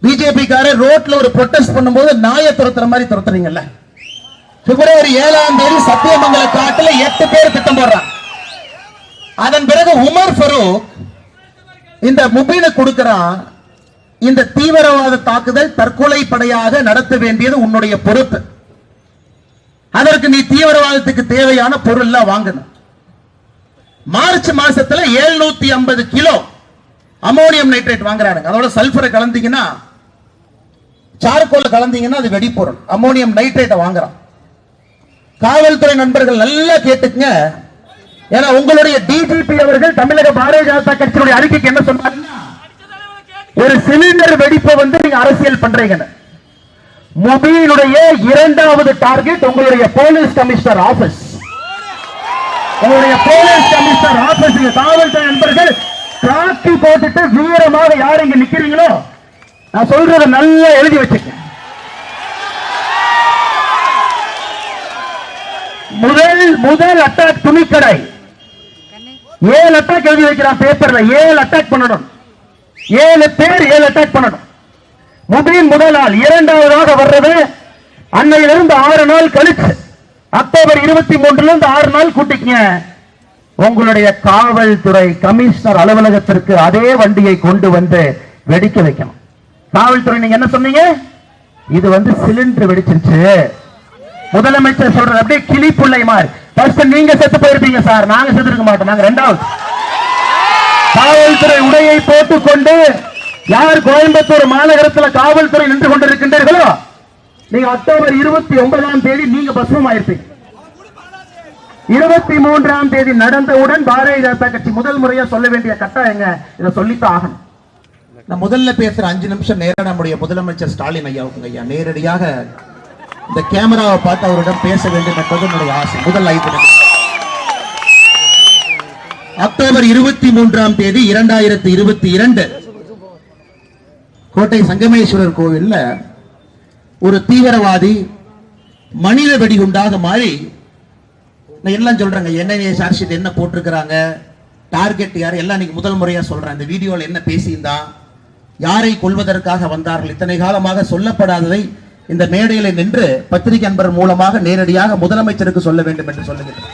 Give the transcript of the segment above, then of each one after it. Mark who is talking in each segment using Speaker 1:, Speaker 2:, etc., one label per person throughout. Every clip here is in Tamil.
Speaker 1: பிஜேபி கார ரோட்ல ஒரு ப்ரொடெஸ்ட் பண்ணும்போது நாயை துரத்துற மாதிரி துரத்துறீங்கல்ல. பிப்ரவரி 7ஆம் தேதி சத்தியமங்கல காட்டுல 8 பேர் திட்டம் போடுறாங்க. அதன் பிறகு உமர் ஃபரூக் இந்த முபீனை கொடுக்கிறான். இந்த தீவிரவாத தாக்குதல் தற்கொலை படையாக நடத்த வேண்டியது உன்னுடைய பொறுப்பு. அதற்கு நீ தீவிரவாதத்துக்கு தேவையான பொருள் எல்லாம் வாங்கணும். மார்ச் மாசத்துல 750 கிலோ அமோனியம் நைட்ரேட் வாங்குறாங்க. அதோட சல்பரை கலந்தீங்கன்னா, சார்கோல் கலந்தீங்கன்னா அது வெடிப்பொருள். அமோனியம் நைட்ரேட்டை வாங்குறான். காவல்துறை நண்பர்கள் நல்லா கேட்டுக்குங்க. ஏன்னா உங்களுடைய டிஜிபி அவர்கள் தமிழக பாரதிய ஜனதா கட்சியினுடைய அறிக்கைக்கு என்ன சொன்னாங்கன்னா, ஒரு சிலிண்டர் வெடிப்பை வந்து நீங்க அரசியல் பண்றீங்க. முபீனுடைய 2வது டார்கெட் உங்களுடைய போலீஸ் கமிஷனர் ஆபீஸ். உங்களுடைய போலீஸ் கமிஷனர் ஆபீஸ். காவல்துறை நண்பர்கள் காக்கி போட்டுட்டு வீரமாக யார் இங்க நிக்கிறீங்களோ, நான் சொல்றதை நல்லா எழுதி வச்சுக்க. முதல் அட்டாக் துணிக்கடை. 7 அட்டாக் எழுதி வைக்கிறான் பேப்பர்ல. 7 அட்டாக் பண்ணணும். 7 பேர் 7 அட்டாக் பண்ணணும். முபீன் முதல் நாள். 2வதாக வர்றது அன்னையிலிருந்து 6 நாள் கழிச்சு அக்டோபர் 23 6 நாள் கூட்டிக்கங்க. உங்களுடைய காவல்துறை கமிஷனர் அலுவலகத்திற்கு அதே வண்டியை கொண்டு வந்து வெடிக்க வைக்கணும். காவல்துறை நீங்க என்ன சொன்னீங்க? இது வந்து சிலிண்டர் வெடிச்சிருச்சு. முதலமைச்சர் சொல்றது அப்படியே கிளி புள்ளை மாதிரி. ஃபர்ஸ்ட் நீங்க செத்து போயிருப்பீங்க சார், நாங்க செத்து இருக்க மாட்டோம். நாங்க 2வது. காவல்துறை உடையை போட்டுக்கொண்டு யார் கோயம்புத்தூர் மாநகரத்தில் காவல்துறை நின்று கொண்டிருக்கின்றீர்களோ, நீங்க அக்டோபர் 29ஆம் தேதி நீங்க பஸ்மம் ஆயிருப்பீங்க. 23ஆம் தேதி நடந்தவுடன் பாரதிய ஜனதா கட்சி முதல் முறையா சொல்ல வேண்டிய கட்டாயங்க. இதை சொல்லித்தான் ஆகணும். நான் முதல்ல பேசுற 5 நிமிஷம் நேரம் நம்முடைய முதலமைச்சர் ஸ்டாலின் ஐயாவுக்கு ஐயா நேரடியாக இந்த கேமராவை பார்த்து அவரிடம் பேச வேண்டும் என்பது என்னுடைய ஆசை. முதல் 5 நிமிஷம். அக்டோபர் 23ஆம் தேதி 2022 கோட்டை சங்கமேஸ்வரர் கோவில்ல ஒரு தீவிரவாதி மனித வெடிகுண்டாக மாறி, நான் எல்லாம் சொல்றாங்க என்ன சார்ஜ் என்ன போட்டிருக்கிறாங்க, டார்கெட் யார் எல்லாம் நீங்க முதல் முறையா சொல்றேன். இந்த வீடியோல என்ன பேசியிருந்தான், யாரை கொல்வதற்காக வந்தார்கள், இத்தனை காலமாக சொல்லப்படாததை இந்த மேடையில் நின்று பத்திரிகை நண்பர் மூலமாக நேரடியாக முதலமைச்சருக்கு சொல்ல வேண்டும் என்று சொல்லுகிறேன்.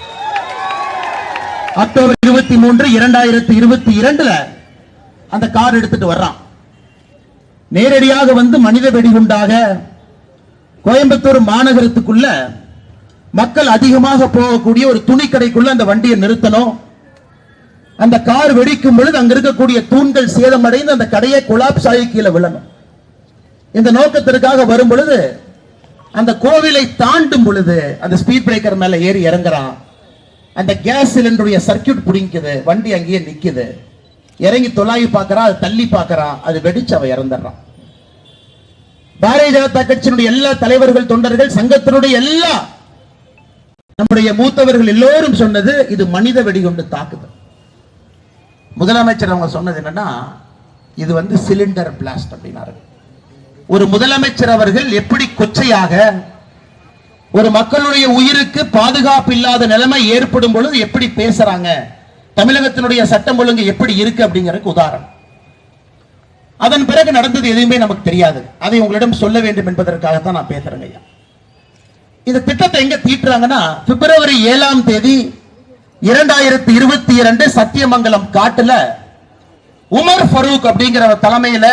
Speaker 1: அக்டோபர் 23 2022 அந்த கார் எடுத்துட்டு வர்றான். நேரடியாக வந்து மனித வெடிகுண்டாக கோயம்புத்தூர் மாநகரத்துக்குள்ள மக்கள் அதிகமாக போகக்கூடிய ஒரு துணிக்கடைக்குள்ள அந்த வண்டியை நிறுத்தணும். அந்த கார் வெடிக்கும் பொழுது அங்க இருக்கக்கூடிய தூண்கள் சேதமடைந்து அந்த கடையை கொலாப்ஸ் ஆகி கீழே விழணும். இந்த நோக்கத்திற்காக வரும் பொழுது அந்த கோவிலை தாண்டும் பொழுது அந்த ஸ்பீட் பிரேக்கர் மேல ஏறி இறங்குறான். அந்த கேஸ் சிலிண்டருடைய சர்க்கியூட் புடிங்குது. வண்டி அங்கேயே நிக்குது. இறங்கி தொலாவி பார்க்கறான், அது தள்ளி பார்க்கறான், அது வெடிச்சு அவ இறந்துடுறான். பாரதிய ஜனதா கட்சியினுடைய எல்லா தலைவர்கள், தொண்டர்கள், சங்கத்தினுடைய எல்லா நம்முடைய மூத்தவர்கள் எல்லோரும் சொன்னது இது மனித வெடிகுண்டு தாக்குதல். முதலமைச்சர் அவங்க சொன்னது என்னன்னா, இது வந்து சிலிண்டர் பிளாஸ்ட் அப்படின்னாரு. ஒரு முதலமைச்சர் அவர்கள் எப்படி கொச்சையாக ஒரு மக்களுடைய உயிருக்கு பாதுகாப்பு இல்லாத நிலைமை ஏற்படும் பொழுது எப்படி பேசுறாங்க, தமிழகத்தினுடைய சட்டம் ஒழுங்கு எப்படி இருக்கு அப்படிங்கிறதுக்கு உதாரணம். அதன் பிறகு நடந்தது எதுவுமே நமக்கு தெரியாது. அதை உங்களிடம் சொல்ல வேண்டும் என்பதற்காகத்தான் நான் பேசுறேன் ஐயா. இந்த திட்டத்தை எங்க தீட்டுறாங்கன்னா, பிப்ரவரி 7ஆம் தேதி 2022 சத்தியமங்கலம் காட்டுல உமர் ஃபரூக் அப்படிங்கிற தலைமையில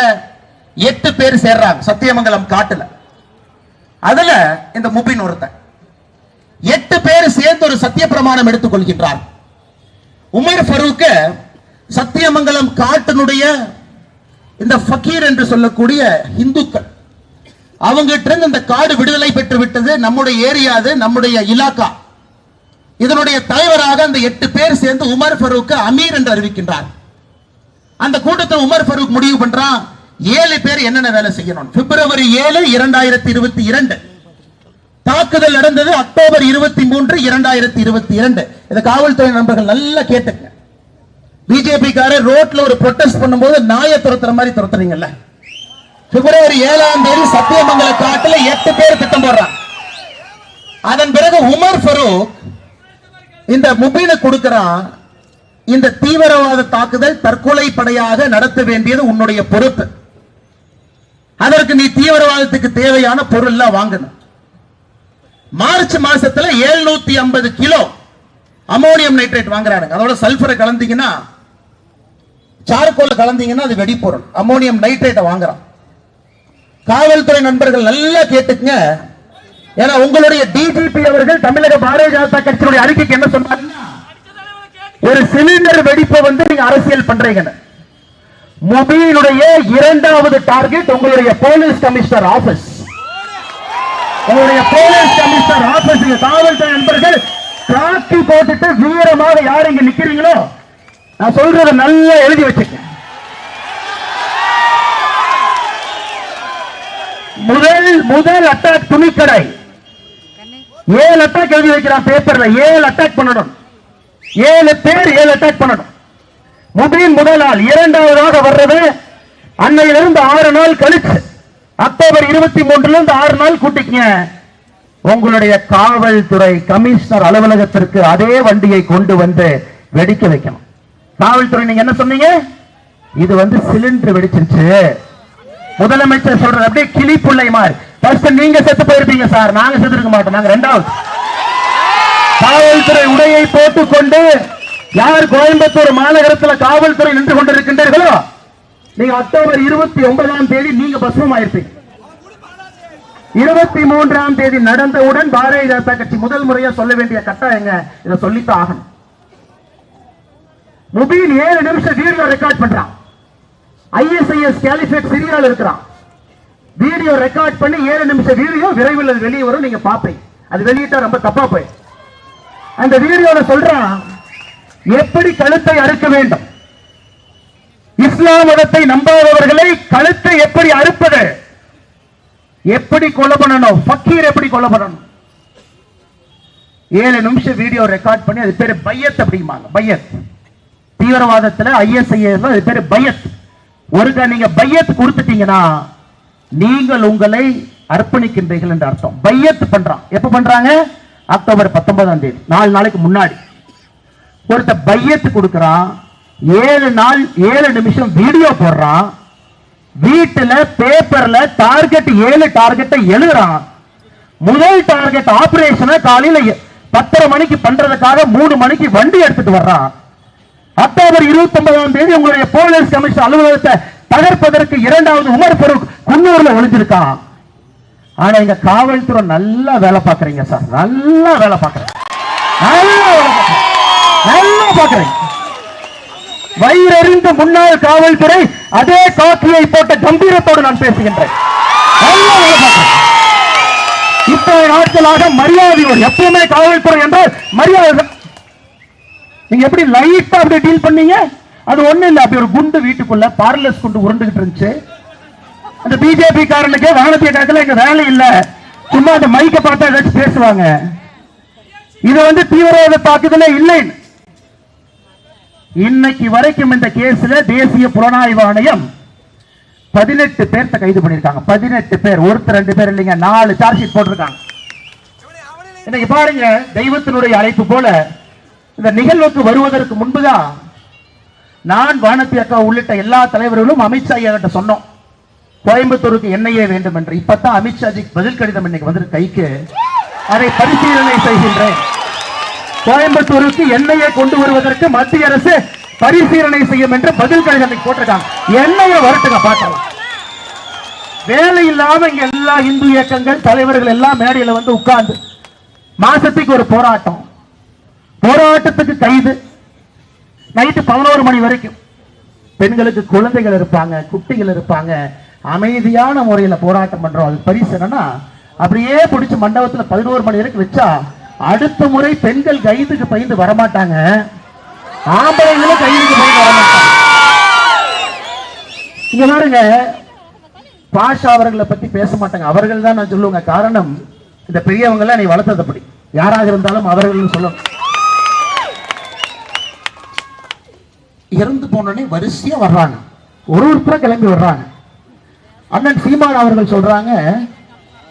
Speaker 1: 8 பேர் சேர்றாங்க சத்தியமங்கலம் காட்டுல. அதுல இந்த முபின் ஒருத்தன். 8 பேர் சேர்ந்து ஒரு சத்திய பிரமாணம் எடுத்துக் கொள்கின்றார். உமர் ஃபரூக் சத்தியமங்கலம் காட்டினுடைய இந்த ஃபக்கீர் என்று சொல்லக்கூடிய இந்துக்கள் அவங்ககிட்ட இருந்து இந்த காடு விடுதலை பெற்று விட்டது, நம்முடைய ஏரியா, நம்முடைய இலாக்கா. இதனுடைய தலைவராக அந்த 8 பேர் சேர்ந்து உமர் ஃபரூக் அமீர் என்று அறிவிக்கின்றார். அந்த கூட்டத்தில் உமர் ஃபரூக் முடிவு பண்றான், 7 பேர் என்னென்ன வேலை செய்யணும். பிப்ரவரி 7 2022 தாக்குதல் நடந்தது. அக்டோபர் 23 2022 இந்த காவல்துறை நண்பர்கள் நல்லா கேட்டுங்க. பிஜேபி கார ரோட்ல ஒரு ப்ரொடெஸ்ட் பண்ணும்போது நாயை துரத்துற மாதிரி துரத்துறீங்கல்ல. பிப்ரவரி 7ஆம் தேதி சத்தியமங்கல காட்டுல 8 பேர் திட்டம் போடுறாங்க. அதன் பிறகு உமர் ஃபரூக் இந்த முபீனை கொடுக்கிறான். இந்த தீவிரவாத தாக்குதல் தற்கொலை படையாக நடத்த வேண்டியது உன்னுடைய பொறுப்பு. அதற்கு அதுக்கு நீ தீவிரவாதத்துக்கு தேவையான பொருள் எல்லாம் வாங்கணும். மார்ச் மாசத்துல 750 கிலோ அமோனியம் நைட்ரேட் வாங்குறாங்க. அதோட சல்பரை கலந்தீங்கன்னா, சார்கோல கலந்தீங்கன்னா அது வெடிப்பொருள். அமோனியம் நைட்ரேட்டை வாங்குறான். காவல்துறை நண்பர்கள் நல்லா கேட்டுக்குங்க. ஏன்னா உங்களுடைய டிஜிபி அவர்கள் தமிழக பாரதிய ஜனதா கட்சியுடைய அறிக்கைக்கு என்ன சொன்னாருன்னா, ஒரு சிலிண்டர் வெடிப்பை நீங்க அரசியல் பண்றீங்க. மொபியினுடைய இரண்டாவது டார்கெட் உங்களுடைய போலீஸ் கமிஷனர் ஆபீஸ். உங்களுடைய போலீஸ் கமிஷனர் ஆபீஸ். காவல்துறை நண்பர்கள் காக்கி போட்டுட்டு வீரமாக யார் இங்க நிக்கிறீங்களோ, நான் சொல்றத நல்லா எழுதி வச்சுக்க. முதல் அட்டாக் துணிக்கடை. 7 அட்டாக் எழுதி வைக்கிறான் பேப்பர்ல. 7 அட்டாக் பண்ணணும். 7 பேர் 7 அட்டாக் பண்ணணும். முபின் முதல் நாள். இரண்டாவதாக வர்றது அன்னையிலிருந்து 6 நாள் கழிச்சு அக்டோபர் 23 6 நாள் கூட்டிக்கங்க. உங்களுடைய காவல்துறை கமிஷனர் அலுவலகத்திற்கு அதே வண்டியை கொண்டு வந்து வெடிக்க வைக்கணும். காவல்துறை நீங்க என்ன சொன்னீங்க? இது சிலிண்டர் வெடிச்சிருச்சு. முதலமைச்சர் சொல்றது அப்படியே கிளி புள்ளை மாதிரி. ஃபர்ஸ்ட் நீங்க செத்து போயிருப்பீங்க சார், நாங்க செத்து இருக்க மாட்டோம். நாங்க ரெண்டாவது. காவல்துறை உடையை போட்டுக்கொண்டு யார் கோயம்புத்தூர் மாநகரத்தில் காவல்துறை நின்று கொண்டிருக்கின்றீர்களோ, நீங்க அக்டோபர் 29 நீங்க பஸ்மம் ஆயிருப்பீங்க. 23 நடந்தவுடன் பாரதிய ஜனதா கட்சி முதல் முறையா சொல்ல வேண்டிய கட்டாயங்க. இதை சொல்லித்தான் ஆகணும். முபீன் 7 நிமிஷம் வீடியோ ரெக்கார்ட் பண்றான். ISIS கேலிஃபேட் சிரியால இருக்கிறான். வீடியோ ரெக்கார்ட் பண்ணி 7 நிமிஷம் வீடியோ விரைவில் அது வெளியே வரும். நீங்க பாப்பீங்க. அது வெளியிட்டா ரொம்ப தப்பா போய். அந்த வீடியோல சொல்றான் எப்படி கழுத்தை அறுக்க வேண்டும். இஸ்லாம் மதத்தை நம்பாதவர்களை கழுத்தை எப்படி அறுப்பது, எப்படி கொலை பண்ணணும், ஃபக்கீர் எப்படி கொலை பண்ணணும். 7 நிமிஷம் வீடியோ ரெக்கார்ட் பண்ணி அது பேரு பையத் அப்படிம்பாங்க. பையத் தீவிரவாதத்தில் ISIS அது பேரு பையத். ஒருக்கா நீங்க பையத் கொடுத்துட்டீங்கன்னா நீங்கள் உங்களை அர்ப்பணிக்கின்றீர்கள் என்று அர்த்தம். பையத் பண்றான். எப்ப பண்றாங்க? அக்டோபர் 19 4 நாளைக்கு முன்னாடி ஒருத்த பையத்து கொடுக்கிறான். 7 நாள் 7 நிமிஷம் வீடியோ போடுறான். வீட்டுல பேப்பர்ல டார்கெட் 7 டார்கெட்டை எழுதுறான். முதல் டார்கெட் ஆபரேஷனை காலையில 10:30 மணிக்கு பண்றதுக்காக 3 மணிக்கு வண்டி எடுத்துட்டு வர்றான். அக்டோபர் 29 உங்களுடைய போலீஸ் கமிஷனர் அலுவலகத்தை தகர்ப்பதற்கு 2வது உமர் ஃபரூக் குன்னூர்ல ஒளிஞ்சிருக்கான். ஆனா இங்க காவல்துறை நல்லா வேலை பார்க்கறீங்க சார். நல்லா வேலை பார்க்கறீங்க. நல்லா பார்க்கறீங்க. வயிறறிந்த முன்னாள் காவல்துறை அதே காக்கியை போட்ட கம்பீரத்தோடு நான் பேசுகின்றேன். இத்தனை நாட்களாக மரியாதையோடு எப்பவுமே காவல்துறை என்றால் மரியாதை. நீங்க எப்படி லைட்டா அப்படி டீல் பண்ணீங்க? அது ஒண்ணு இல்ல. அப்படி ஒரு குண்டு வீட்டுக்குள்ள பார்லஸ் குண்டு உருண்டுகிட்டு இருந்துச்சு. அந்த பிஜேபி காரனுக்கு வானத்திய காலத்துல எங்க வேலை இல்ல, சும்மா அந்த மைக்க பார்த்தா ஏதாச்சும் பேசுவாங்க. இது தீவிரவாத தாக்குதலே இல்லை. இன்னைக்கு வரைக்கும் இந்த கேஸ்ல தேசிய புலனாய்வு ஆணையம் 18 பேர்த்த கைது பண்ணிருக்காங்க. 18 பேர். ஒருத்தர் 2 பேர் இல்லைங்க, 4 சார்ஜ் ஷீட் போட்டிருக்காங்க. இன்னைக்கு பாருங்க, தெய்வத்தினுடைய அழைப்பு போல இந்த நிகழ்வுக்கு வருவதற்கு முன்புதான் நான் வானதி அக்கா உள்ளிட்ட எல்லா தலைவர்களும் அமித்ஷா கிட்ட சொன்னோம், கோயம்புத்தூருக்கு NIA வேண்டும் என்று. இப்பதான் அமித்ஷாஜி பதில் கடிதம் இன்னைக்கு வந்து கைக்கு. அதை பரிசீலனை செய்கின்றேன். கோயம்புத்தூருக்கு NIA கொண்டு வருவதற்கு மத்திய அரசு பரிசீலனை செய்யும் என்று பதில் கடிதம் போட்டிருக்காங்க. NIA வரட்டுங்க பார்க்கலாம். வேலை இல்லாம இங்க எல்லா இந்து இயக்கங்கள் தலைவர்கள் எல்லாம் மேடையில உட்கார்ந்து மாசத்துக்கு ஒரு போராட்டம். போராட்டத்துக்கு கைது. நைட்டு 11 மணி வரைக்கும். பெண்களுக்கு குழந்தைகள் இருப்பாங்க, குட்டிகள் இருப்பாங்க. அமைதியான முறையில போராட்டம் பண்றோம். அது பரிசு என்னன்னா, அப்படியே பிடிச்ச மண்டபத்துல 11 மணி வரைக்கும் வச்சா அடுத்த முறை பெண்கள் கைதுக்கு பயந்து வரமாட்டாங்க, ஆம்பளைங்களும் கைதுக்கு பயந்து வரமாட்டாங்க. இங்க பாருங்க, பாஷா அவர்களை பத்தி பேச மாட்டாங்க. அவர்கள் தான் நான் சொல்லுவாங்க. காரணம், இந்த பெரியவங்க எல்லாம் நீ வளர்த்தது அப்படி. யாராக இருந்தாலும் அவர்கள் சொல்லணும். இறந்து போனோடனே வரிசையா வர்றாங்க, ஒருத்தர் கிளம்பி வர்றாங்க. அண்ணன் சீமான் அவர்கள் சொல்றாங்க,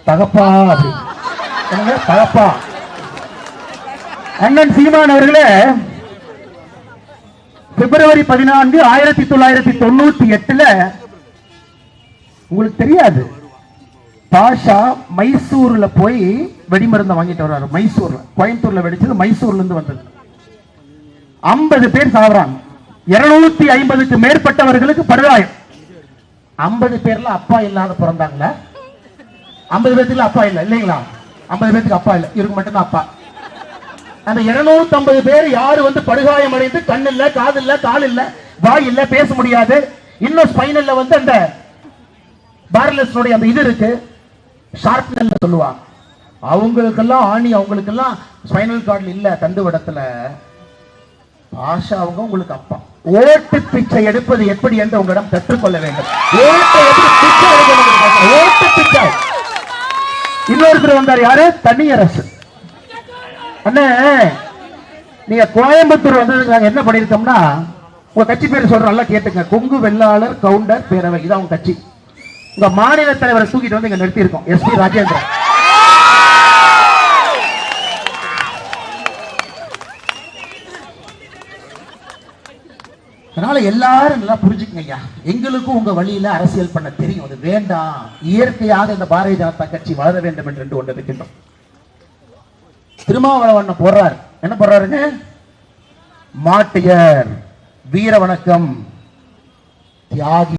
Speaker 1: தகப்பா அப்படின்னு. தகப்பா அண்ணன் சீமான் அவர்களே பிப்ரவரி 14 1998 உங்களுக்கு தெரியாது, பாஷா மைசூர்ல போய் வெடிமருந்தை வாங்கிட்டு வர்றாரு. மைசூர்ல, கோயம்புத்தூர்ல வெடிச்சது, மைசூர்ல இருந்து வந்தது. 50 பேர் சாகுறாங்க. 250க்கு மேற்பட்டவர்களுக்கு படுகாயம். 50 பேர்ல அப்பா இல்லாத பிறந்தாங்களா? 50 பேருக்கு அப்பா இல்ல இல்லைங்களா? 50 பேருக்கு அப்பா இல்ல, இவருக்கு மட்டும்தான் அப்பா. அந்த 250 பேர் யாரு வந்து படுகாயம் அடைந்து கண் இல்ல, காது இல்ல, கால் இல்ல, வாய் இல்ல, பேச முடியாது. இன்னும் ஸ்பைனல்ல வந்து அந்த பார்லஸ் அந்த இது இருக்கு, ஷார்ப்னல் சொல்லுவாங்க. அவங்களுக்கெல்லாம் ஆணி, அவங்களுக்கெல்லாம் ஸ்பைனல் கார்டு இல்ல தண்டுவடத்துல. பாஷா அவங்க உங்களுக்கு அப்பா. ஓட்டு பிச்சை எடுப்பது எப்படி என்று உங்களிடம் கற்றுக்கொள்ள வேண்டும். ஓட்டு பிச்சை. இன்னொருத்தர் வந்தார், யாரு? தனியரசு. அண்ணே, நீங்க கோயம்புத்தூர் வந்ததுக்கு நாங்க என்ன பண்ணிருக்கோம்னா, உங்க கட்சி பேர் சொல்ற நல்லா கேட்டுங்க. கொங்கு வெள்ளாளர் கவுண்டர் பேரவை, இதான் உங்க கட்சி. உங்க மாநில தலைவரை தூக்கிட்டு வந்து இங்க நிறுத்தி இருக்கோம், எஸ்.பி. ராஜேந்திரன். அதனால எல்லாரும் நல்லா புரிஞ்சுக்கங்க ஐயா, எங்களுக்கும் உங்க வழியில அரசியல் பண்ண தெரியும். அது வேண்டாம், இயற்கையாக இந்த பாரதிய ஜனதா கட்சி வளர வேண்டும் என்று கொண்டு இருக்கின்றோம். திருமாவளவன் போடுறாரு, என்ன போடுறாருங்க? மாட்டியர், வீர வணக்கம், தியாகி.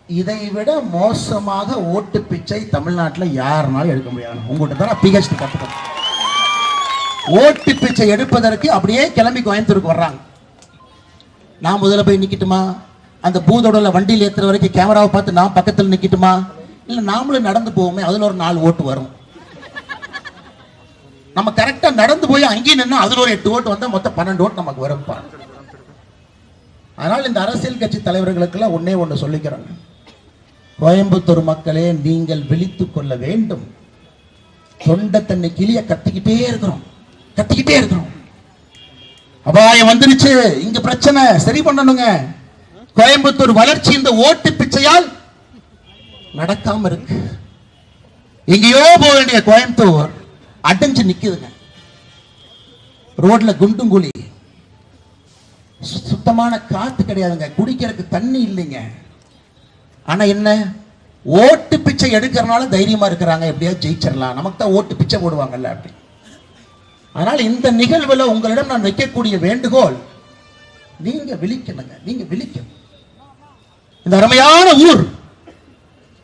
Speaker 1: இதை விட மோசமாக ஓட்டு பிச்சை தமிழ்நாட்டில் யாருனாலும் எடுக்க முடியாது. உங்கள்கிட்ட தான் பிஹெச்டி கற்றுக்கணும். ஓட்டு பிச்சை எடுப்பதற்கு அப்படியே கிளம்பி கோயம்புத்தூருக்கு வர்றாங்க. நான் முதல்ல போய் நிக்கட்டுமா? அந்த பூதோட வண்டியில் ஏற்றுற வரைக்கும் கேமராவை பார்த்து நான் பக்கத்தில் நிக்கட்டுமா? இல்லை நாமளும் நடந்து போவோமே, அதில் ஒரு 4 ஓட்டு வரும். நம்ம கரெக்டா நடந்து போய் அங்கேயும் நின்று அதில் ஒரு 8 ஓட்டு வந்தால் மொத்தம் 12 ஓட்டு நமக்கு வரும். அதனால் இந்த அரசியல் கட்சி தலைவர்களுக்கெல்லாம் ஒன்னே ஒன்று சொல்லிக்கிறாங்க. கோயம்புத்தூர் மக்களே, நீங்கள் விழித்துக் கொள்ள வேண்டும். தொண்டை தண்ணி கிளிய கத்திக்கிட்டே இருக்கிறோம். அபாயம் வந்துருச்சு, இங்க பிரச்சனை சரி பண்ணணுங்க. கோயம்புத்தூர் வளர்ச்சி இந்த ஓட்டு பிச்சையால் நடக்காம இருக்கு. எங்கேயோ போக வேண்டிய கோயம்புத்தூர் அடைஞ்சு நிக்குதுங்க. ரோட்ல குண்டும் குழி, சுத்தமான காத்து கிடையாதுங்க, குடிக்கிறதுக்கு தண்ணி இல்லைங்க. ஆனா என்ன, ஓட்டு பிச்சை எடுக்கிறனால தைரியமா இருக்கிறாங்க, எப்படியாவது ஜெயிச்சிடலாம், நமக்கு தான் ஓட்டு பிச்சை போடுவாங்கல்ல அப்படி. அதனால இந்த நிகழ்வுல உங்களிடம் நான் வைக்கக்கூடிய வேண்டுகோள், நீங்க விழிக்கணுங்க, நீங்க விழிக்கணும். இந்த அருமையான ஊர்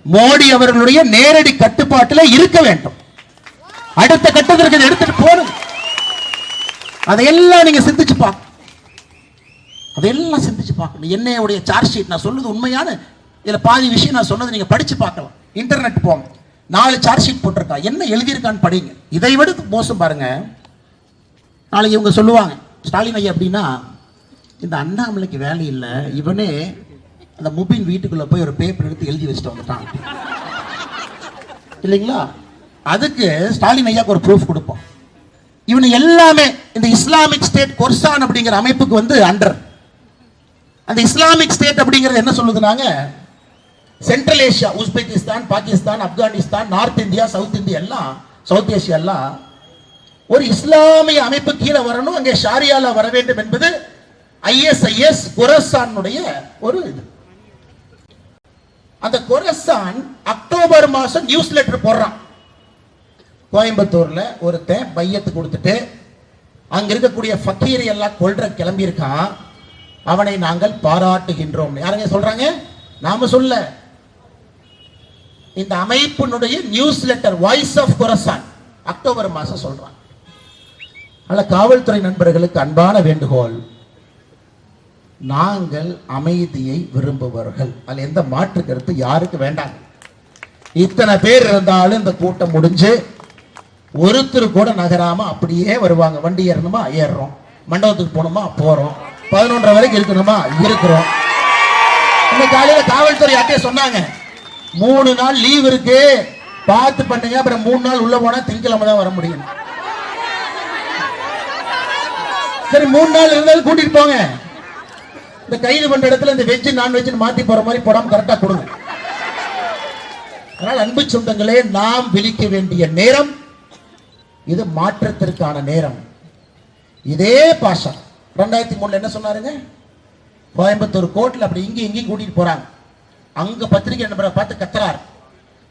Speaker 1: மோடி அவர்களுடைய நேரடி கட்டுப்பாட்டில் இருக்க வேண்டும். அடுத்த கட்டத்திற்கு எடுத்துட்டு போகணும். அதையெல்லாம் நீங்க சிந்திச்சு பார்க்கணும். அதெல்லாம் சிந்திச்சு பார்க்கணும். என்னையுடைய சார்ஜ் ஷீட் நான் சொல்றது உண்மையான, இதுல பாதி விஷயம் நான் சொன்னது நீங்க படிச்சு பார்க்கலாம். இன்டர்நெட் போங்க, 4 சார்ஜ் ஷீட் போட்டிருக்கா, என்ன எழுதியிருக்கான்னு படிங்க. இதை விட மோசம் பாருங்க. நாளைக்கு இவங்க சொல்லுவாங்க, ஸ்டாலின் ஐயா அப்படின்னா இந்த அண்ணாமலைக்கு வேலை இல்லை, இவனே அந்த முபின் வீட்டுக்குள்ள போய் ஒரு பேப்பர் எடுத்து எழுதி வச்சுட்டு வந்துட்டான் இல்லைங்களா? அதுக்கு ஸ்டாலின் ஐயாக்கு ஒரு ப்ரூஃப் கொடுப்போம். இவனு எல்லாமே இந்த இஸ்லாமிக் ஸ்டேட் கொர்சான் அப்படிங்கிற அமைப்புக்கு வந்து அண்டர். அந்த இஸ்லாமிக் ஸ்டேட் அப்படிங்கிறது என்ன சொல்லுதுனாங்க, Central Asia, Uzbekistan, Pakistan, Afghanistan, North India, South India எல்லாம், சவுத் ஏஷியா எல்லாம் ஒரு இஸ்லாமிய அமைப்பு கீழே வரணும், அங்கே ஷாரியால வர வேண்டும் என்பது ISIS கொரசானுடைய ஒரு இது. அந்த கொரசான் அக்டோபர் மாசம் நியூஸ் லெட்டர் போடுறான். கோயம்புத்தூர்ல ஒருத்தன் பையத்து கொடுத்துட்டு அங்க இருக்கக்கூடிய ஃபக்கீரை எல்லாம் கொல்ற கிளம்பி இருக்கான், அவனை நாங்கள் பாராட்டுகின்றோம். யாருங்க சொல்றாங்க? நாம சொல்ல, இந்த அமைப்பினுடைய newsletter voice of Khorasan October மாசம் சொல்றான். அல்ல, காவல்துறை நண்பர்களுக்கு அன்பான வேண்டுகோள், நாங்கள் அமைதியை விரும்புபவர்கள், அதில் எந்த மாற்று கருத்து யாருக்கு வேண்டாம். இத்தனை பேர் இருந்தாலும் இந்த கூட்டம் முடிஞ்சு ஒருத்தர் கூட நகராம அப்படியே வருவாங்க. வண்டி ஏறணுமா ஏறுறோம், மண்டபத்துக்கு போகணுமா போறோம், 11:30 வரைக்கும் இருக்கணுமா இருக்கிறோம். இன்னைக்கு காலையில காவல்துறை யார்ட்டே சொன்னாங்க, 3 நாள் லீவ் இருக்கு பார்த்து பண்ணுங்க, அப்புறம் 3 நாள் உள்ள போனா திங்கக்கிழமை தான் வர முடியும். சரி, 3 நாள் இருந்தாலும் கூட்டிட்டு போங்க. இந்த கைது பண்ற இடத்துல இந்த வெஜ் நான்வெஜ் மாத்தி போற மாதிரி போடாம கரெக்டா கொடுங்க. அதனால் அன்பு சொந்தங்களே, நாம் விழிக்க வேண்டிய நேரம் இது, மாற்றத்திற்கான நேரம். இதே பாஷா 2003 என்ன சொன்னாருங்க, கோயம்புத்தூர் கோர்ட்ல அப்படி இங்கேயும் கூட்டிட்டு போறாங்க. அங்க பத்திரிகை நண்பரை பார்த்து கத்துறார்,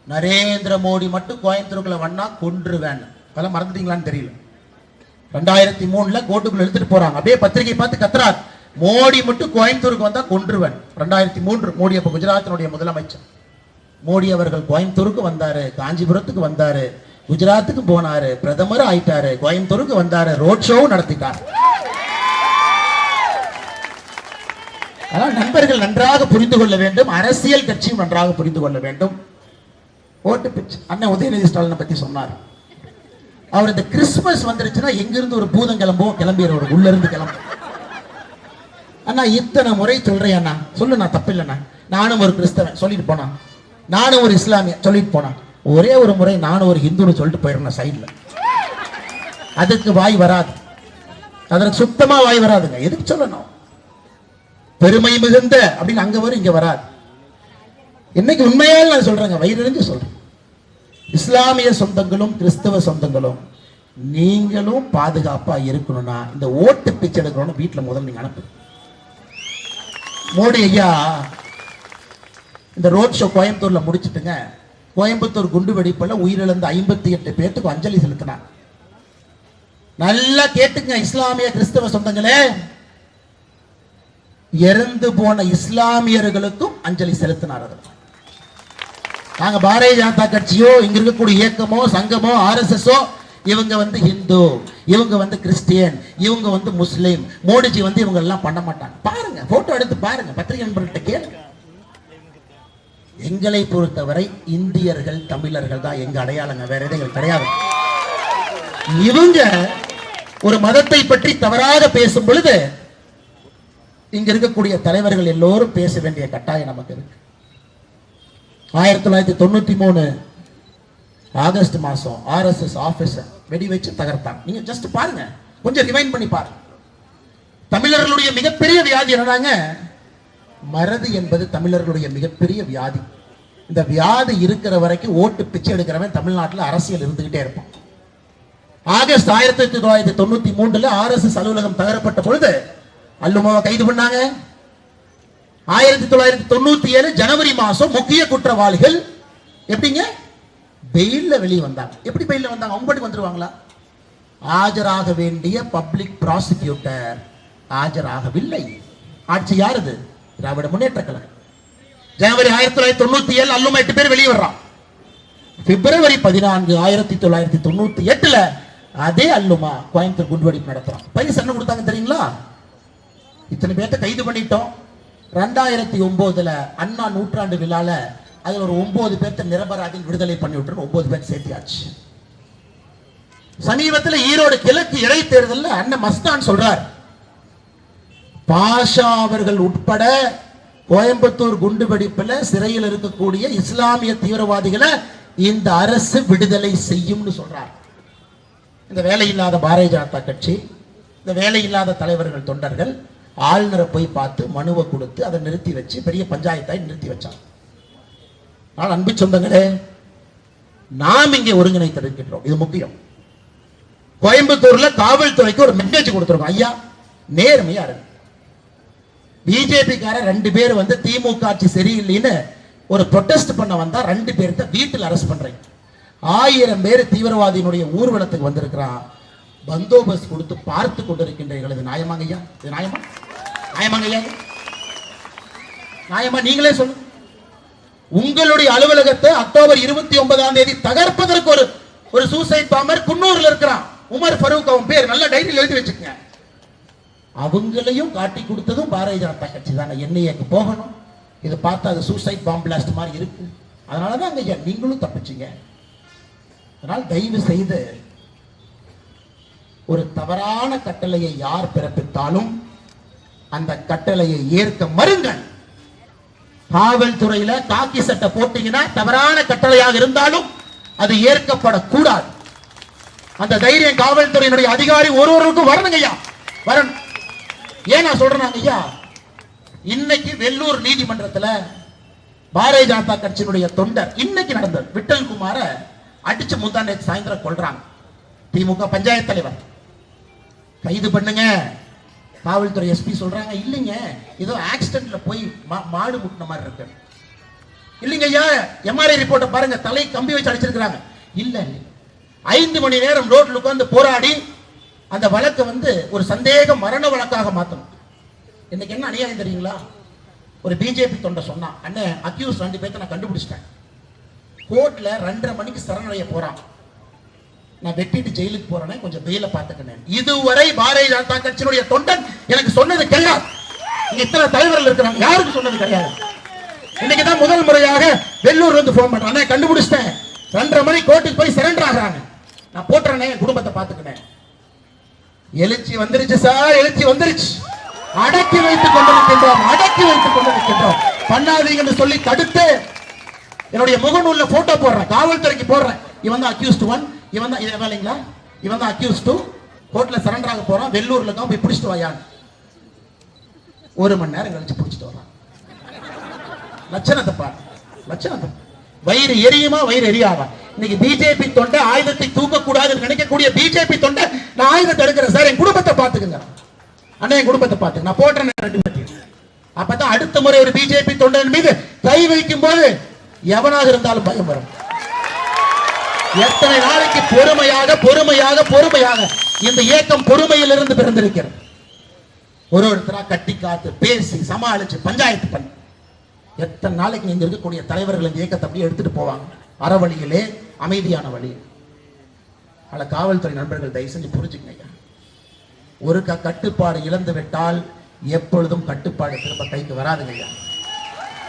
Speaker 1: நரேந்திர மோடி மட்டும் கோயம்புத்தூருக்குள்ள வண்ணா கொன்றுவேன். அதெல்லாம் மறந்துட்டீங்களான்னு தெரியல. 2003 கோட்டுக்குள்ள எடுத்துட்டு போறாங்க. அப்படியே பத்திரிகை பார்த்து கத்துறார், மோடி மட்டும் கோயம்புத்தூருக்கு வந்தா கொன்றுவேன். 2003 மோடி அப்ப குஜராத்தினுடைய முதலமைச்சர். மோடி அவர்கள் கோயம்புத்தூருக்கு வந்தாரு, காஞ்சிபுரத்துக்கு வந்தாரு, குஜராத்துக்கு போனாரு, பிரதமர் ஆயிட்டாரு, கோயம்புத்தூருக்கு வந்தாரு, ரோட் ஷோவும் நடத்திட்டார். அதனால் நண்பர்கள் நன்றாக புரிந்து கொள்ள வேண்டும், அரசியல் கட்சியும் நன்றாக புரிந்து கொள்ள வேண்டும். ஓட்டு பிச்சு அண்ணன் உதயநிதி ஸ்டாலினை பத்தி சொன்னார். அவர் இந்த கிறிஸ்துமஸ் வந்துருச்சுன்னா எங்கிருந்து ஒரு பூதம் கிளம்பும், கிளம்பிடுற உள்ள இருந்து கிளம்பும். அண்ணா இத்தனை முறை சொல்றேன் அண்ணா, சொல்லு நான் தப்பு இல்லைண்ணா, நானும் ஒரு கிறிஸ்தவன் சொல்லிட்டு போனா, நானும் ஒரு இஸ்லாமிய சொல்லிட்டு போனா, ஒரே ஒரு முறை நானும் ஒரு ஹிந்துன்னு சொல்லிட்டு போயிடுறேன் சைட்ல. அதுக்கு வாய் வராது, அதற்கு சுத்தமா வாய் வராதுங்க. எதுக்கு சொல்லணும், பெருமை மிகுந்த அப்படின்னு அங்க வரும், இங்க வராது. இன்னைக்கு உண்மையால் நான் சொல்றேங்க, வயிறிஞ்சு சொல்றேன், இஸ்லாமிய சொந்தங்களும் கிறிஸ்தவ சொந்தங்களும் நீங்களும் பாதுகாப்பா இருக்கணும்னா இந்த ஓட்டு பிச்சை எடுக்கணும்னு வீட்டுல முதல்ல நீங்க அனுப்பு. மோடி ஐயா இந்த ரோட் ஷோ கோயம்புத்தூர்ல முடிச்சுட்டுங்க, கோயம்புத்தூர் குண்டு வெடிப்புல உயிரிழந்த 58 பேருக்கு அஞ்சலி செலுத்தினார். நல்லா கேட்டுங்க இஸ்லாமிய கிறிஸ்தவ சொந்தங்களே, இறந்து போன இஸ்லாமியர்களுக்கும் அஞ்சலி செலுத்தினார். நாங்க பாரதிய ஜனதா கட்சியோ இங்க இருக்கக்கூடிய இயக்கமோ சங்கமோ ஆர்எஸ்எஸ்ஓ இவங்க வந்து ஹிந்து, இவங்க வந்து கிறிஸ்டியன், இவங்க வந்து முஸ்லீம், மோடிஜி வந்து இவங்க எல்லாம் பண்ண மாட்டாங்க. பாருங்க, போட்டோ எடுத்து பாருங்க, பத்திரிகை நண்பர்கிட்ட கேளுங்க. எங்களை பொறுத்தவரை இந்தியர்கள் தமிழர்கள் தான் எங்க அடையாளங்க, வேற எதுவும் கிடையாது. இவங்க ஒரு மதத்தை பற்றி தவறாக பேசும் பொழுது இங்க இருக்கக்கூடிய தலைவர்கள் எல்லோரும் பேச வேண்டிய கட்டாயம் நமக்கு இருக்கு. 1993 ஆகஸ்ட் மாசம் ஆர்எஸ்எஸ் ஆபீசர் வெடி வச்சு தகர்த்தாங்க. நீங்க ஜஸ்ட் பாருங்க, கொஞ்சம் ரிமைண்ட் பண்ணி பாருங்க. தமிழர்களுடைய மிகப்பெரிய வியாதி என்னடாங்க, மறதி என்பது தமிழர்களுடைய மிகப்பெரிய வியாதி. இந்த வியாதி இருக்கிற வரைக்கும் ஓட்டு பிச்சை எடுக்கிறவன் தமிழ்நாட்டில் அரசியல் இருந்துகிட்டே இருப்பான். ஆகஸ்ட் 1993 ஆர்எஸ்எஸ் அலுவலகம் தகரப்பட்ட பொழுது அல்லுமாவை கைது பண்ணாங்க. 1997 ஜனவரி மாசம் முக்கிய குற்றவாளிகள் எப்படிங்க பெயில்ல வெளியே வந்தாங்க. எப்படி பெயில்ல வந்தாங்க, அவங்க பாட்டுக்கு வந்துருவாங்களா? ஆஜராக வேண்டிய பப்ளிக் ப்ராசிக்யூட்டர் ஆஜராகவில்லை. ஆட்சி யாருது? திராவிட முன்னேற்ற கழகம். ஜனவரி 1997 அல்லுமா 8 பேர் வெளியே வர்றான். பிப்ரவரி 14 1998 அதே அல்லுமா கோயம்புத்தூர் குண்டுவெடிப்பு நடத்துறான். பரிசு என்ன கொடுத்தாங்க தெரியுங்களா? இத்தனை பேர்த்த கைது பண்ணிட்டோம். 2009 அண்ணா நூற்றாண்டு விழால அதுல ஒரு 9 பேர்த்த நிரபராதிகள் விடுதலை பண்ணி விட்டு 9 பேர் சேர்த்தியாச்சு. சமீபத்தில் ஈரோடு கிழக்கு இடைத்தேர்தல் அண்ணன் மஸ்தான் சொல்றார், பாஷா அவர்கள் உட்பட கோயம்புத்தூர் குண்டு வெடிப்புல சிறையில் இருக்கக்கூடிய இஸ்லாமிய தீவிரவாதிகளை இந்த அரசு விடுதலை செய்யும் சொல்றார். இந்த வேலையில்லாத பாரதிய ஜனதா கட்சி, இந்த வேலையில்லாத தலைவர்கள் தொண்டர்கள் ஆளுநரை போய் பார்த்து மனுவை கொடுத்து அதை நிறுத்தி வச்சு பெரிய பஞ்சாயத்தாய் நிறுத்தி வச்சாங்க. ஆனால் அன்பு சொந்தங்களே, நாம் இங்கே ஒருங்கிணைத்திருக்கின்றோம், இது முக்கியம். கோயம்புத்தூர்ல காவல்துறைக்கு ஒரு மெசேஜ் கொடுத்திருக்கோம், ஐயா நேர்மையா இருக்கு. பிஜேபி கார 2 பேர் வந்து திமுக ஆட்சி சரியில்லைன்னு ஒரு ப்ரொடெஸ்ட் பண்ண வந்தா 2 பேர்த்த வீட்டில் அரெஸ்ட் பண்றீங்க. 1000 பேர் தீவிரவாதியினுடைய ஊர்வலத்துக்கு வந்திருக்கிறான், பந்தோபஸ்த் கொடுத்து பார்த்து கொண்டிருக்கின்றீர்கள். இது நியாயமாங்க ஐயா? இது நியாயமா? நியாயமாங்க ஐயா? நியாயமா? நீங்களே சொல்லுங்க. உங்களுடைய அலுவலகத்தை அக்டோபர் 29 தகர்ப்பதற்கு ஒரு சூசைட் பாம்பர் குன்னூர்ல இருக்கிறான், உமர் ஃபரூக் அவன் பேர், நல்ல டைரியில் எழுதி வச்சுக்கங்க. அவங்களையும் காட்டி கொடுத்ததும் பாரதிய ஜனதா கட்சி தானே. என்ஐஏக்கு போகணும், இதை பார்த்தா அது சூசைட் பாம்பு பிளாஸ்ட் மாதிரி இருக்கு. அதனாலதான் ஐயா நீங்களும் தப்பிச்சீங்க. அதனால் தயவு செய்து ஒரு தவறான கட்டளையை யார் பிறப்பித்தாலும் அந்த கட்டளையை ஏற்க மறுங்கள். காவல்துறையில காக்கி சட்டை போட்டீங்கன்னா தவறான கட்டளையாக இருந்தாலும் அது ஏற்கப்படக்கூடாது. அந்த தைரியம் காவல்துறையினுடைய அதிகாரி ஒருவருக்கும் வரணுங்க ஐயா, வரணும். ஏன் நான் சொல்றேன் ஐயா, இன்னைக்கு வெள்ளூர் நீதிமன்றத்தில் பாரதிய ஜனதா கட்சியினுடைய தொண்டர் இன்னைக்கு நடந்தது, விட்டல் குமார அடிச்சு முந்தாண்டை சாயந்தரம் கொள்றாங்க. திமுக பஞ்சாயத்து தலைவர் கைது பண்ணுங்க. காவல்துறை எஸ்பி சொல்றாங்க, இல்லைங்க ஏதோ ஆக்சிடென்ட்ல போய் மாடு முட்டின மாதிரி இருக்கு. இல்லைங்க ஐயா, எம்ஆர்ஐ ரிப்போர்ட்டை பாருங்க, தலை கம்பி வச்சு அடிச்சிருக்காங்க. இல்ல 5 மணி நேரம் ரோட்ல உட்கார்ந்து போராடி அந்த வழக்கை ஒரு சந்தேக மரண வழக்காக மாத்தணும். இன்னைக்கு என்ன அநியாயம் தெரியுங்களா? ஒரு பிஜேபி தொண்டை சொன்னா, அண்ணே அக்யூஸ் 2 பேர்த்த நான் கண்டுபிடிச்சிட்டேன், கோர்ட்ல 2:30 மணிக்கு சரணடைய போறான், நான் வெட்டிட்டு ஜெயிலுக்கு போறேனே, கொஞ்சம் வெயில பாத்துக்கினேன். இதுவரை பாரதிய ஜனதா கட்சியினுடைய தொண்டன் எனக்கு சொன்னது கிடையாது. இங்க இத்தனை தலைவர்கள் இருக்கிறாங்க, யாருக்கு சொன்னது கிடையாது. இன்னைக்குதான் முதல் முறையாக வெள்ளூர்ல இருந்து போன் பண்றாங்க, அண்ணே கண்டுபிடிச்சிட்டேன், 2:30 மணி கோர்ட்டுக்கு போய் சரண்டர் ஆகிறாங்க, நான் போட்டுறேனே, என் குடும்பத்தை பாத்துக்கினேன். எழுச்சி வந்துருச்சு சார், எழுச்சி வந்துருச்சு. அடக்கி வைத்துக் கொண்டிருக்கின்றோம், அடக்கி வைத்துக் கொண்டிருக்கின்றோம். பண்ணாதீங்கன்னு சொல்லி தடுத்து என்னுடைய முகநூல்ல போட்டோ போடுறேன், காவல்துறைக்கு போடுறேன். இவன் தான் அக்யூஸ்ட் 1, இவன் தான், இதே வேலைங்களா, இவன் தான் அக்யூஸ்ட் 2, கோர்ட்ல சரண்டர் ஆக போறான், வெள்ளூர்ல தான் போய் பிடிச்சிட்டு வாயான். 1 மணி நேரம் கழிச்சு பிடிச்சிட்டு வரான். லட்சணத்தை பாரு, லட்சணத்தை. வயிறு எரியுமா, வயிறு எரியாதா? இன்னைக்கு பிஜேபி தொண்டை ஆயுதத்தை தூக்க கூடாதுன்னு நினைக்கக்கூடிய பிஜேபி தொண்டை, நான் ஆயுதத்தை எடுக்கிறேன் சார், என் குடும்பத்தை பாத்துக்குங்க, அண்ணா என் குடும்பத்தை பாத்துங்க, நான் போட்டேன் 2 பேர்த்தையும். அப்பதான் அடுத்த முறை ஒரு பிஜேபி தொண்டன் மீது கை வைக்கும் போது எவனாக இருந்தாலும் பயம் வரும். எத்தனை நாளைக்கு பொறுமையாக பொறுமையாக பொறுமையாக இந்த இயக்கம் பொறுமையிலிருந்து பிறந்திருக்கிறது. ஒருத்தரா கட்டி காத்து பேசி சமாளிச்சு பஞ்சாயத்து பண்ணி எத்தனை நாளைக்கு இங்க இருக்கக்கூடிய தலைவர்கள் இந்த இயக்கத்தை அப்படியே எடுத்துட்டு போவாங்க, அறவழியிலே, அமைதியான வழி. பல காவல்துறை நண்பர்கள் தயவு செஞ்சு புரிஞ்சுக்கங்க, ஒரு கட்டுப்பாடு இழந்து விட்டால் எப்பொழுதும் கட்டுப்பாடு திரும்ப கைக்கு வராதுங்க.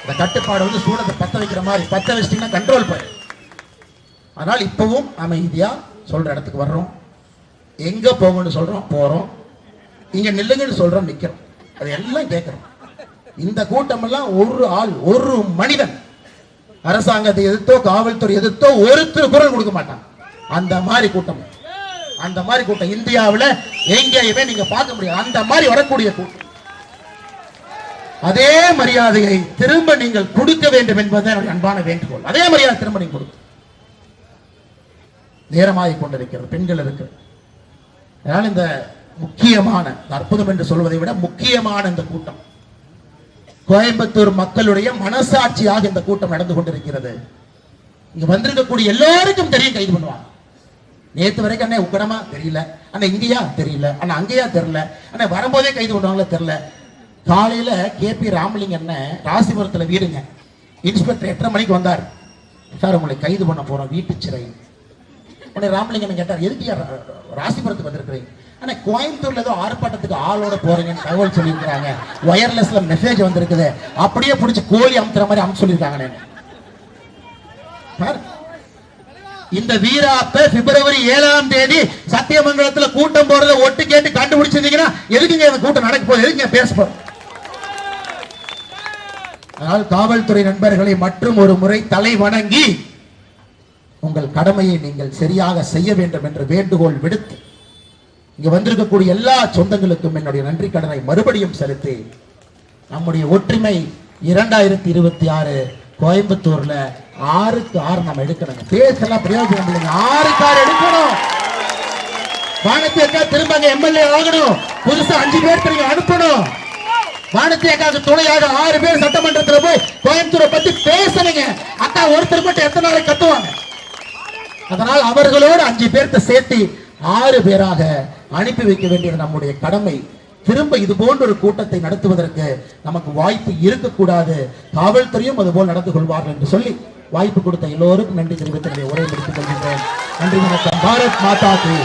Speaker 1: இந்த கட்டுப்பாடு சூடத்தை பத்த வைக்கிற மாதிரி, பத்த வச்சிட்டீங்கன்னா கண்ட்ரோல் பண்ணு. அதனால் இப்பவும் அமைதியா சொல்ற இடத்துக்கு வர்றோம், எங்க போகணும்னு சொல்றோம் போறோம், இங்க நில்லுங்கன்னு சொல்றோம் நிக்கிறோம், அதெல்லாம் கேட்கிறோம். இந்த கூட்டம் எல்லாம் ஒரு ஆள், ஒரு மனிதன் அரசாங்கத்தை எதிர்த்தோ காவல்துறை எதிர்த்தோ ஒருத்தர் குரல் கொடுக்க மாட்டான். அந்த மாதிரி கூட்டம், அந்த மாதிரி கூட்டம் இந்தியாவில் எங்கேயுமே நீங்க பார்க்க முடியாது. அந்த மாதிரி வரக்கூடிய கூட்டம், அதே மரியாதையை திரும்ப நீங்கள் கொடுக்க வேண்டும் என்பது அன்பான வேண்டுகோள். அதே மரியாதை திரும்ப நீங்க கொடுக்க. நேரமாகிக் கொண்டிருக்கிறது, பெண்கள் இருக்கு. அதனால் இந்த முக்கியமான, அற்புதம் என்று சொல்வதை விட முக்கியமான இந்த கூட்டம் கோயம்புத்தூர் மக்களுடைய மனசாட்சியாக இந்த கூட்டம் நடந்து கொண்டிருக்கிறது. இங்க வந்திருக்கக்கூடிய எல்லாருக்கும் தெரியும், கைது பண்ணுவாங்க. நேத்து வரைக்கும் அண்ணே உக்கடமா தெரியல, அண்ணா இங்கேயா தெரியல, அண்ணா அங்கேயா தெரியல, அண்ணா வரும்போதே கைது பண்ணுவாங்களா தெரியல. காலையில KP ராமலிங்க அண்ணன் ராசிபுரத்துல வீடுங்க, இன்ஸ்பெக்டர் 8:30 மணிக்கு வந்தார். சார் உங்களை கைது பண்ண போறோம், வீட்டு சிறை. உடனே ராமலிங்கன் கேட்டார், எதுக்கு ராசிபுரத்துக்கு வந்திருக்கிறீங்க? ஆனா கோயம்புத்தூர்ல ஏதோ ஆர்ப்பாட்டத்துக்கு ஆளோட போறீங்கன்னு தகவல் சொல்லியிருக்காங்க, வயர்லெஸ்ல மெசேஜ் வந்திருக்குது, அப்படியே பிடிச்சி கோழி அமுத்துற மாதிரி அமுச்சு சொல்லியிருக்காங்க. இந்த வீராப்ப பிப்ரவரி 7ஆம் தேதி சத்தியமங்கலத்துல கூட்டம் போறத ஒட்டு கேட்டு கண்டுபிடிச்சிருந்தீங்கன்னா எதுக்குங்க இந்த கூட்டம் நடக்க போகுது, எதுக்குங்க பேச போறோம்? அதனால் காவல்துறை நண்பர்களை மற்றும் ஒரு முறை தலை வணங்கி உங்கள் கடமையை நீங்கள் சரியாக செய்ய வேண்டும் என்று வேண்டுகோள் விடுத்து, இங்க வந்திருக்கக்கூடிய எல்லா சொந்தங்களுக்கும் என்னுடைய நன்றி கடனை மறுபடியும் செலுத்தி, நம்முடைய ஒற்றுமை 2026 கோயம்புத்தூர்ல 6க்கு 6 நம்ம எடுக்கணும். பேசலாம் பிரயோஜனம் இல்லைங்க, 6க்கு 6 எடுக்கணும். வானதி அக்கா திரும்ப எம்எல்ஏ ஆகணும், புதுசா 5 பேர் நீங்க அனுப்பணும். வானதி அக்காவுக்கு துணையாக 6 பேர் சட்டமன்றத்தில் போய் கோயம்புத்தூரை பத்தி பேசணுங்க. அக்கா ஒருத்தர் மட்டும் எத்தனை நாளைக்கு கத்துவாங்க? அதனால் அவர்களோடு 5 பேர்த்த சேர்த்து 6 பேராக அனுப்பி வைக்க வேண்டியது நம்முடைய கடமை. திரும்ப இது போன்ற ஒரு கூட்டத்தை நடத்துவதற்கு நமக்கு வாய்ப்பு இருக்கக்கூடாது. காவல்துறையும் அதுபோல் நடந்து கொள்வார்கள் என்று சொல்லி வாய்ப்பு கொடுத்த எல்லோருக்கும் நன்றி தெரிவித்து உரையை முடித்துக் கொள்கின்றேன். நன்றி, வணக்கம். பாரத் மாதா கி